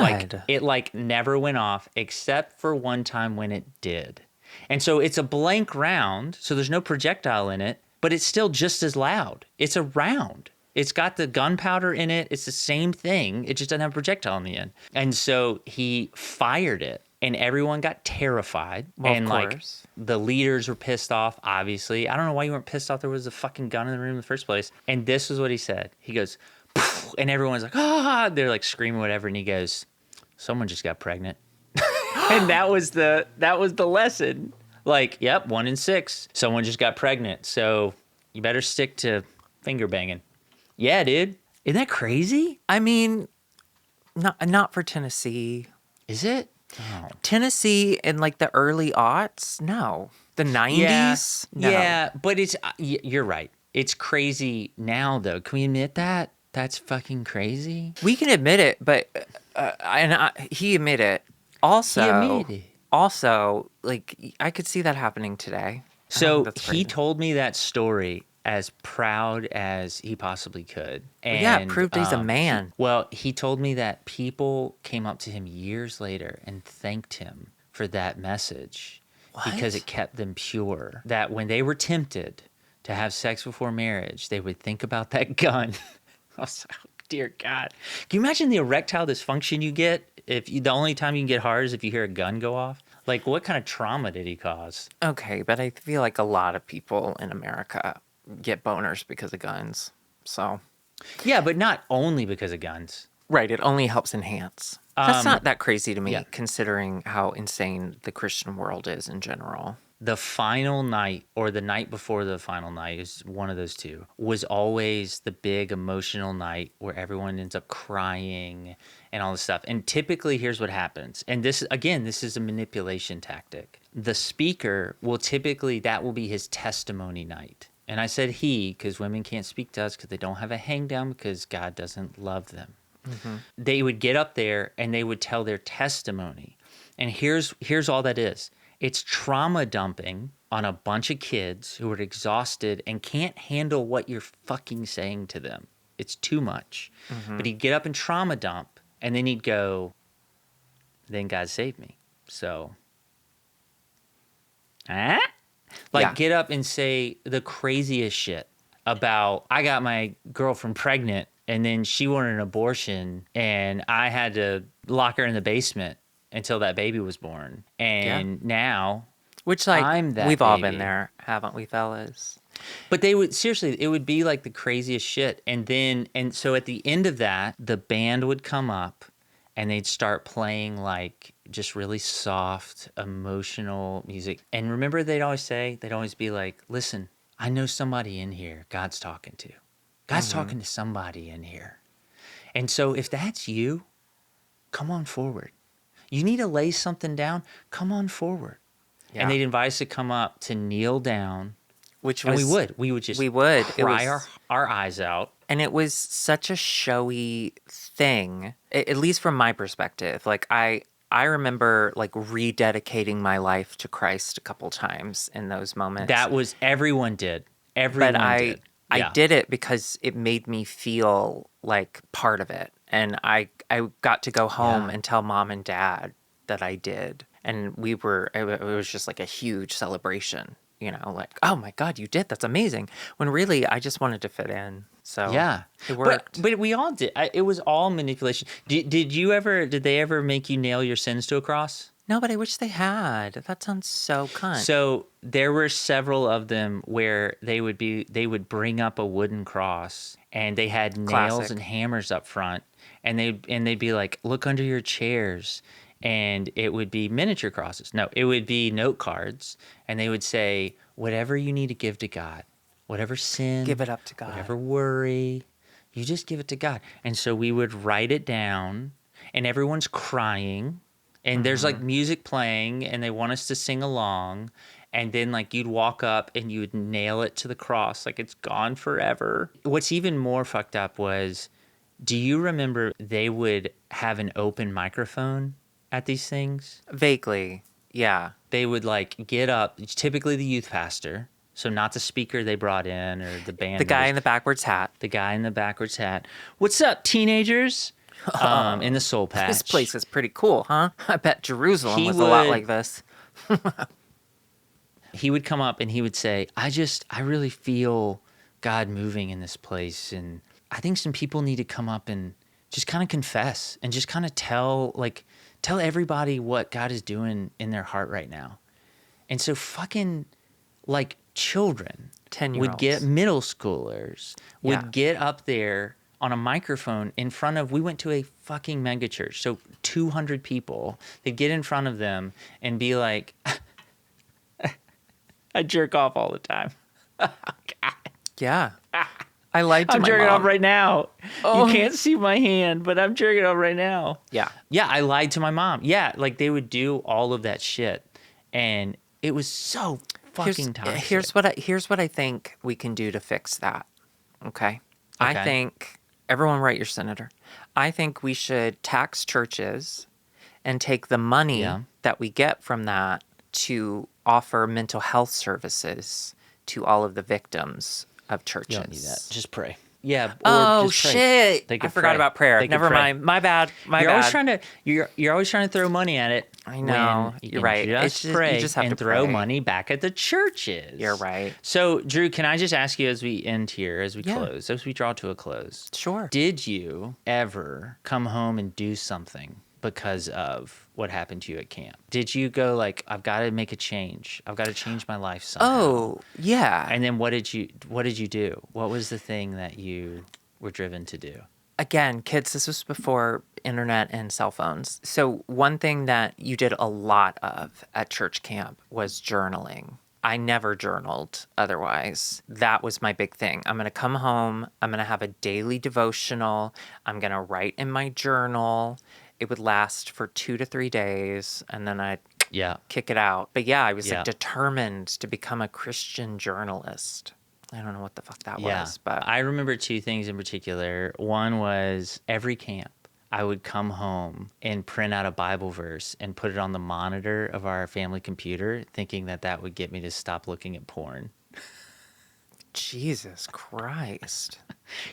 Like never went off except for one time when it did. And so it's a blank round. So there's no projectile in it, but it's still just as loud. It's a round. It's got the gunpowder in it. It's the same thing. It just doesn't have a projectile in the end. And so he fired it. And everyone got terrified. Well, and of course. Like the leaders were pissed off, obviously. I don't know why you weren't pissed off. There was a fucking gun in the room in the first place. And this is what he said. He goes, poof, and everyone's like, ah, they're like screaming whatever. And he goes, someone just got pregnant. And that was the lesson. Like, yep, 1 in 6. Someone just got pregnant. So you better stick to finger banging. Yeah, dude. Isn't that crazy? I mean, not for Tennessee. Is it? Oh. Tennessee in like the early aughts? No. The 90s? Yeah, no. Yeah, but you're right. It's crazy now, though. Can we admit that? That's fucking crazy. We can admit it, but he admitted it. Also, like I could see that happening today. So he told me that story as proud as he possibly could. Well, yeah, it And proved he's a man. he told me that people came up to him years later and thanked him for that message because it kept them pure. That when they were tempted to have sex before marriage, they would think about that gun. I was like, dear God. Can you imagine the erectile dysfunction you get if the only time you can get hard is if you hear a gun go off? Like, what kind of trauma did he cause? Okay, but I feel like a lot of people in America get boners because of guns. So, yeah, but not only because of guns. Right, it only helps enhance. That's not that crazy to me, considering how insane the Christian world is in general. The final night or the night before the final night, is one of those two, was always the big emotional night where everyone ends up crying and all this stuff. And typically, here's what happens. And this, again, this is a manipulation tactic. The speaker will typically, that will be his testimony night. And I said he, because women can't speak to us because they don't have a hang down because God doesn't love them. Mm-hmm. They would get up there and they would tell their testimony. And here's all that is. It's trauma dumping on a bunch of kids who are exhausted and can't handle what you're fucking saying to them. It's too much. Mm-hmm. But he'd get up and trauma dump, and then he'd go, then God saved me. So, get up and say the craziest shit about, I got my girlfriend pregnant, and then she wanted an abortion, and I had to lock her in the basement until that baby was born. And now, which, like, I'm that we've all been there, haven't we, fellas? But they would, seriously, it would be like the craziest shit. And so at the end of that, the band would come up and they'd start playing like just really soft, emotional music. And remember, they'd always be like, listen, I know somebody in here God's talking to. God's talking to somebody in here. And so if that's you, come on forward. You need to lay something down, come on forward. Yeah. And they'd invite us to come up to kneel down. And we would just cry our eyes out. And it was such a showy thing, at least from my perspective. Like, I remember, like, rededicating my life to Christ a couple times in those moments. That was, everyone did. Everyone did. I did it because it made me feel like part of it. And I got to go home and tell mom and dad that I did. And it was just like a huge celebration, you know, like, oh my God, you did. That's amazing. When really I just wanted to fit in. So it worked. But we all did. It was all manipulation. Did they ever make you nail your sins to a cross? No, but I wish they had. That sounds so cunt. So there were several of them where they would bring up a wooden cross and they had nails and hammers up front, and they'd be like, look under your chairs, and it would be miniature crosses. No, it would be note cards, and they would say, whatever you need to give to God, whatever sin, give it up to God. Whatever worry, you just give it to God. And so we would write it down, and everyone's crying. And there's like music playing and they want us to sing along. And then like you'd walk up and you would nail it to the cross like it's gone forever. What's even more fucked up was, do you remember they would have an open microphone at these things? Vaguely, yeah. They would like get up, typically the youth pastor. So not the speaker they brought in or the band. The guy in the backwards hat. The guy in the backwards hat. What's up, teenagers? In the soul patch. This place is pretty cool, huh? I bet Jerusalem was a lot like this. He would come up and he would say, I really feel God moving in this place. And I think some people need to come up and just kind of confess and just kind of tell everybody what God is doing in their heart right now. And so fucking like children 10-year-olds would get, middle schoolers would get up there on a microphone in front of, we went to a fucking mega church, so 200 people. They'd get in front of them and be like, I jerk off all the time. Oh, God. Yeah. I lied to I'm my jerking mom. off right now. Oh. You can't see my hand, but I'm jerking off right now. Yeah. Yeah, I lied to my mom. Yeah, like they would do all of that shit. And it was so fucking toxic. Here's what I think we can do to fix that. Okay? I think... Everyone write your senator. I think we should tax churches and take the money that we get from that to offer mental health services to all of the victims of You don't need that. churches. Just pray. Yeah, or Oh just pray. shit! They I could forgot pray. about prayer. They could Never pray. mind. My bad. My You're bad. always trying to you're always trying to throw money at it. I When know. you You're can right. just It's just, pray you just have and to throw pray. money back at the churches. You're right. So, Drew, can I just ask you as we end here, as we Yeah. close, as we draw to a close? Sure. Did you ever come home and do something because of what happened to you at camp? Did you go like, I've got to make a change. I've got to change my life somehow. Oh, yeah. And then what did you do? What was the thing that you were driven to do? Again, kids, this was before internet and cell phones. So one thing that you did a lot of at church camp was journaling. I never journaled otherwise. That was my big thing. I'm going to come home. I'm going to have a daily devotional. I'm going to write in my journal. It would last for 2 to 3 days, and then I'd kick it out. But yeah, I was like determined to become a Christian journalist. I don't know what the fuck that was, but I remember 2 things in particular. One was every camp, I would come home and print out a Bible verse and put it on the monitor of our family computer, thinking that that would get me to stop looking at porn. Jesus Christ.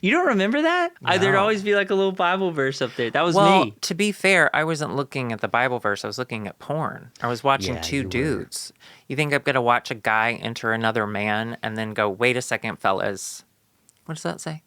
You don't remember that? No. There'd always be like a little Bible verse up there. That was well, me. To be fair, I wasn't looking at the Bible verse. I was looking at porn. I was watching 2 dudes. You think I'm going to watch a guy enter another man and then go, wait a second, fellas. What does that say?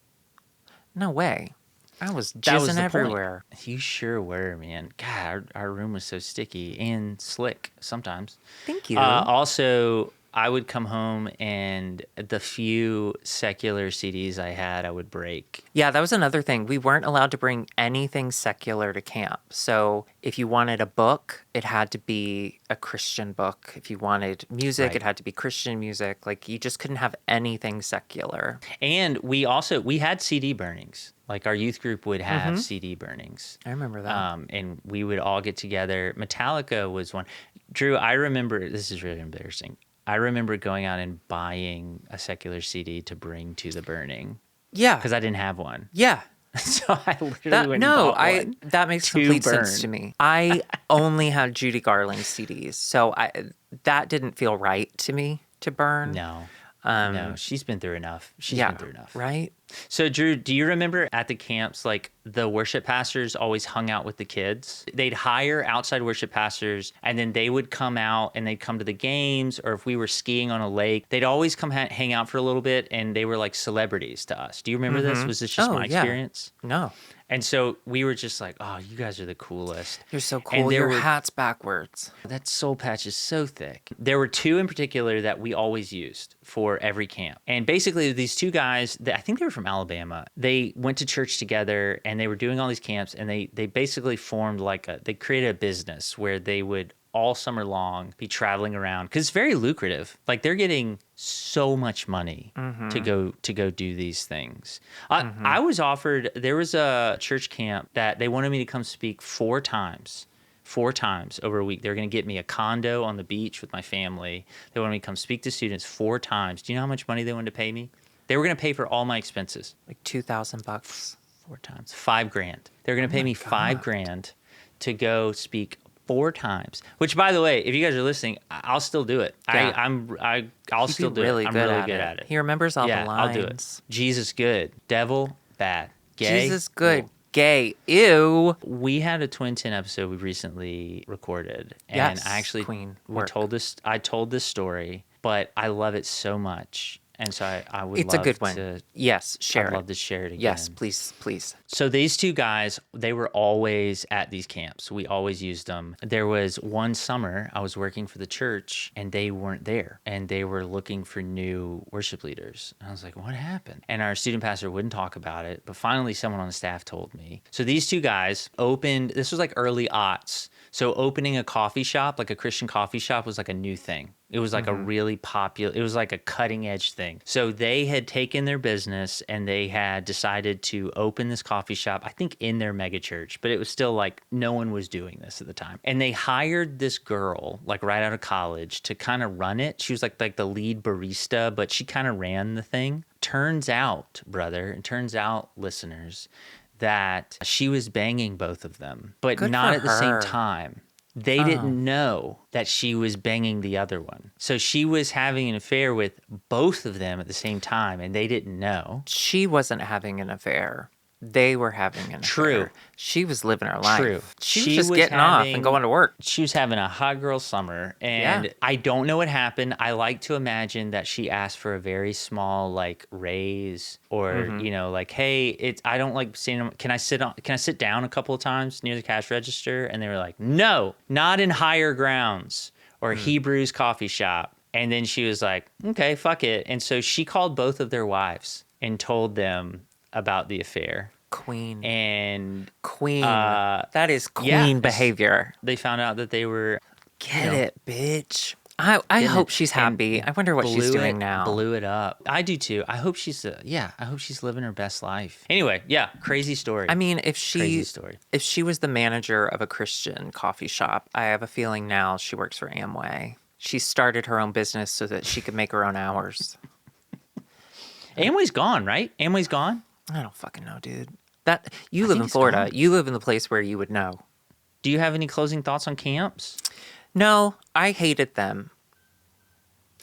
No way. I was jizzing everywhere. Point. You sure were, man. God, our room was so sticky and slick sometimes. Thank you. Also, I would come home and the few secular CDs I had, I would break. Yeah, that was another thing. We weren't allowed to bring anything secular to camp. So if you wanted a book, it had to be a Christian book. If you wanted music, it had to be Christian music. Like, you just couldn't have anything secular. And we had CD burnings. Like, our youth group would have CD burnings. I remember that. And we would all get together. Metallica was one. Drew, I remember, this is really embarrassing. I remember going out and buying a secular CD to bring to the burning. Yeah. Because I didn't have one. Yeah. So I literally went and bought one. That makes complete sense to me. I only had Judy Garland CDs, so that didn't feel right to me to burn. No, she's been through enough. She's been through enough. Right? So, Drew, do you remember at the camps, like, the worship pastors always hung out with the kids? They'd hire outside worship pastors, and then they would come out and they'd come to the games, or if we were skiing on a lake, they'd always come hang out for a little bit, and they were like celebrities to us. Do you remember this? Was this just my experience? No. And so we were just like, oh, you guys are the coolest. You're so cool. Your hat's backwards. That soul patch is so thick. There were 2 in particular that we always used for every camp. And basically these 2 guys, I think they were from Alabama. They went to church together and they were doing all these camps, and they basically formed they created a business where they would all summer long be traveling around, because it's very lucrative. Like, they're getting so much money to go do these things. I was offered, there was a church camp that they wanted me to come speak 4 times over a week. They were going to get me a condo on the beach with my family. They wanted me to come speak to students 4 times. Do you know how much money they wanted to pay me? They were going to pay for all my expenses. Like $2,000. 4 times. $5,000. They were going to pay me $5,000 to go speak 4 times. Which, by the way, if you guys are listening, I'll still do it. Yeah. I'll still do it. I'm really good at it. He remembers all the lines. I'll do it. Jesus good. Devil bad. Gay. Jesus good. Cool. Gay. Ew. We had a Twin 10 episode we recently recorded, and yes, I actually told this story, but I love it so much. And so I would it's love a good one. Yes, share I'd love to share it again. Yes, please. So these 2 guys, they were always at these camps. We always used them. There was one summer I was working for the church and they weren't there, and they were looking for new worship leaders. And I was like, what happened? And our student pastor wouldn't talk about it, but finally someone on the staff told me. So these 2 guys opened, this was like early aughts. So opening a coffee shop, like a Christian coffee shop, was like a new thing. It was like a really popular, it was like a cutting edge thing. So they had taken their business and they had decided to open this coffee shop, I think in their mega church, but it was still like no one was doing this at the time. And they hired this girl, like right out of college, to kind of run it. She was like the lead barista, but she kind of ran the thing. Turns out, listeners, that she was banging both of them, but not at the same time. They didn't know that she was banging the other one. So she was having an affair with both of them at the same time, and they didn't know. She wasn't having an affair. They were having an affair. She was living her life. True. She was just getting off and going to work. She was having a hot girl summer, and I don't know what happened. I like to imagine that she asked for a very small like raise, or you know, like, hey, I don't like seeing. Can I sit down a couple of times near the cash register? And they were like, no, not in Higher Grounds or Hebrew's coffee shop. And then she was like, okay, fuck it. And so she called both of their wives and told them about the affair. Queen. That is queen behavior. They found out that they were... Get it, bitch. I hope she's happy. I wonder what she's doing now. Blew it up. I do too. I hope she's living her best life. Anyway, crazy story. I mean, if she was the manager of a Christian coffee shop, I have a feeling now she works for Amway. She started her own business so that she could make her own hours. Amway's gone, right? Amway's gone? I don't fucking know, dude. You live in Florida. You live in the place where you would know. Do you have any closing thoughts on camps? No, I hated them.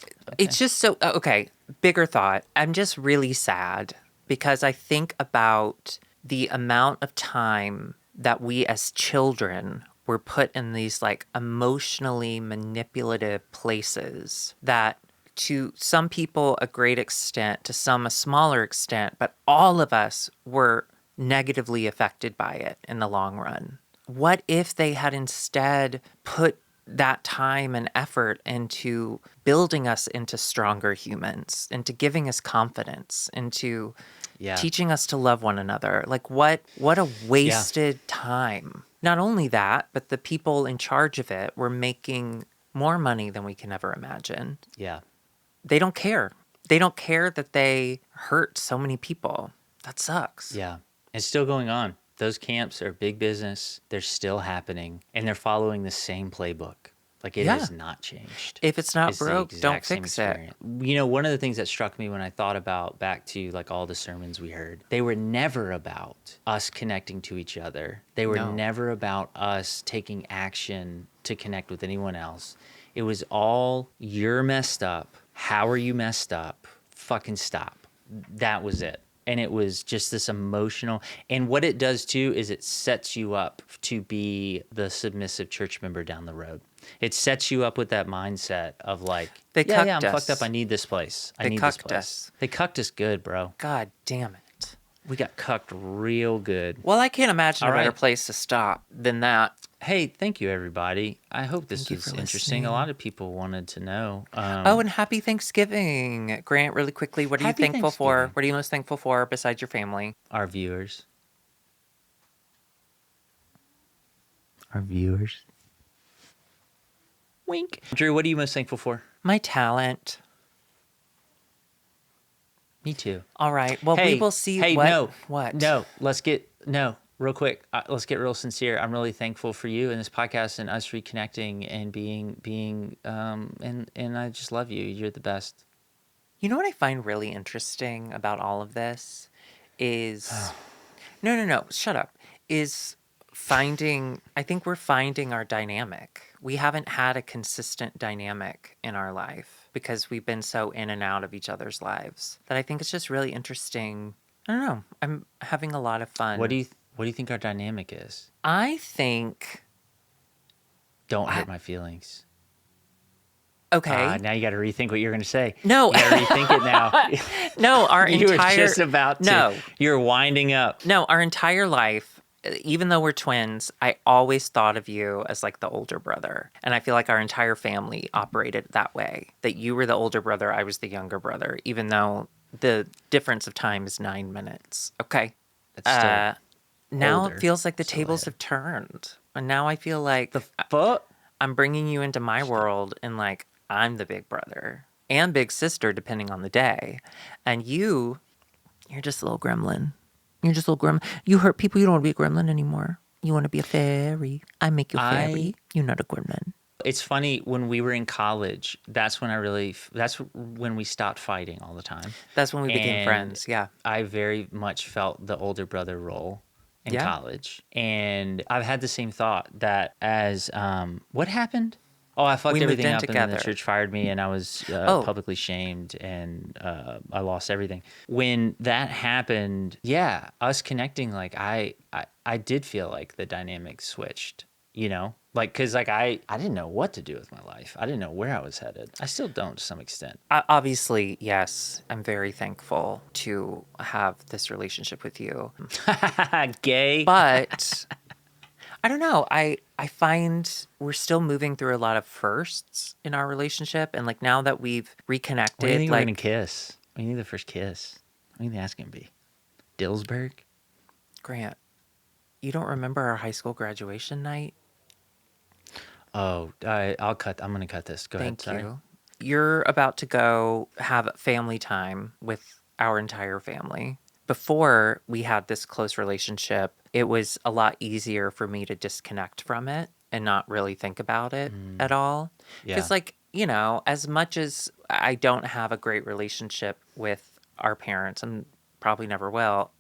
Okay. It's just so... Okay, bigger thought. I'm just really sad because I think about the amount of time that we as children were put in these like emotionally manipulative places that to some people a great extent, to some a smaller extent, but all of us were negatively affected by it in the long run. What if they had instead put that time and effort into building us into stronger humans, into giving us confidence, into teaching us to love one another? Like what a wasted time. Not only that, but the people in charge of it were making more money than we can ever imagine. Yeah. They don't care. They don't care that they hurt so many people. That sucks. Yeah. It's still going on. Those camps are big business. They're still happening. And they're following the same playbook. Like it has not changed. If it's not broke, don't fix it. You know, one of the things that struck me when I thought about back to like all the sermons we heard, they were never about us connecting to each other. They were never about us taking action to connect with anyone else. It was all, you're messed up. How are you messed up? Fucking stop. That was it. And it was just this emotional, and what it does too is it sets you up to be the submissive church member down the road. It sets you up with that mindset of like, I'm fucked up. I need this place. I need this place. They cucked us good, bro. God damn it. We got cucked real good. Well, I can't imagine a better place to stop than that. Hey, thank you, everybody. I hope this was interesting. A lot of people wanted to know. And happy Thanksgiving. Grant, really quickly, what are you thankful for? What are you most thankful for besides your family? Our viewers. Wink. Drew, what are you most thankful for? My talent. Me too. All right. Well, we will see. What? No, real quick. Let's get real sincere. I'm really thankful for you and this podcast and us reconnecting and being, and I just love you. You're the best. You know what I find really interesting about all of this is, no, shut up. I think we're finding our dynamic. We haven't had a consistent dynamic in our life because we've been so in and out of each other's lives that I think it's just really interesting. I don't know. I'm having a lot of fun. What do you think our dynamic is? I think... Don't hurt my feelings. Okay. Now you got to rethink what you're going to say. No. You got to rethink it now. No, you were just about to. No. You're winding up. No, our entire life, even though we're twins, I always thought of you as like the older brother. And I feel like our entire family operated that way. That you were the older brother, I was the younger brother, even though the difference of time is 9 minutes. Okay. That's still now older. It feels like the tables have turned. And now I feel like I'm bringing you into my world and like I'm the big brother and big sister, depending on the day. And you're just a little gremlin. You're just a little gremlin. You hurt people. You don't want to be a gremlin anymore. You want to be a fairy. I make you a fairy. You're not a gremlin. It's funny, when we were in college, that's when we stopped fighting all the time. That's when we became friends, yeah. I very much felt the older brother role. in Yeah. college. And I've had the same thought that as, what happened? Oh, I We fucked moved everything in up and then the together. church fired me and I was Oh, publicly shamed and I lost everything. When that happened, yeah, us connecting, like I did feel like the dynamic switched, you know? Like, cause like I didn't know what to do with my life. I didn't know where I was headed. I still don't to some extent. obviously, yes. I'm very thankful to have this relationship with you. Gay. But I don't know. I find we're still moving through a lot of firsts in our relationship, and like now that we've When do you reconnected, think we're gonna like kiss? When do you think the first kiss? What do you think that's gonna be? Dillsburg? Grant, you don't remember our high school graduation night? Oh, I'm gonna cut this. Go ahead. Thank Sorry. you. You're about to go have family time with our entire family. Before we had this close relationship, it was a lot easier for me to disconnect from it and not really think about it at all. Yeah. Because, like, as much as I don't have a great relationship with our parents and probably never will,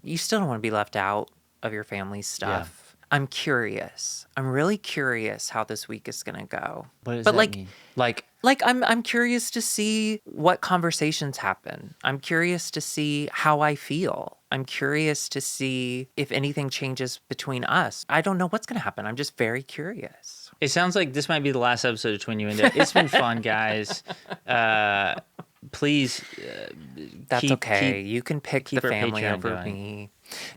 you still don't want to be left out of your family's Yeah. stuff. I'm curious. I'm really curious how this week is going to go. What does But that mean? I'm curious to see what conversations happen. I'm curious to see how I feel. I'm curious to see if anything changes between us. I don't know what's going to happen. I'm just very curious. It sounds like this might be the last episode of Twinnuendo. It's been fun, guys. Please That's okay. You can pick the keep our family Patreon over going. me.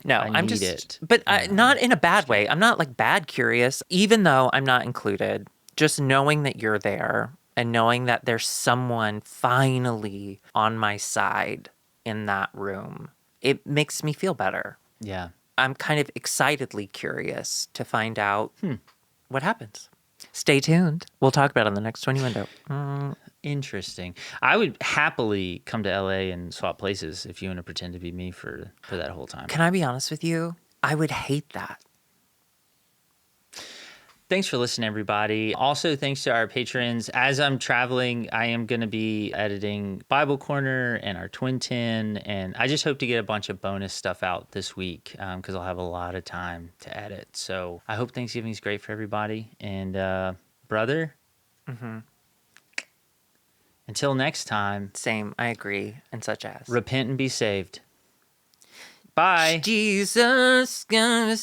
No, I I'm need just, it. but not in a bad way. I'm not like bad curious, even though I'm not included. Just knowing that you're there and knowing that there's someone finally on my side in that room, it makes me feel better. Yeah. I'm kind of excitedly curious to find out what happens. Stay tuned. We'll talk about it on the next Twinnuendo. Interesting. I would happily come to LA and swap places if you want to pretend to be me for that whole time. Can I be honest with you? I would hate that. Thanks for listening, everybody. Also, thanks to our patrons. As I'm traveling, I am going to be editing Bible Corner and our Twin Tin, and I just hope to get a bunch of bonus stuff out this week because I'll have a lot of time to edit. So I hope Thanksgiving is great for everybody. And brother, until next time. Same, I agree, and such as. Repent and be saved. Bye. Jesus, God,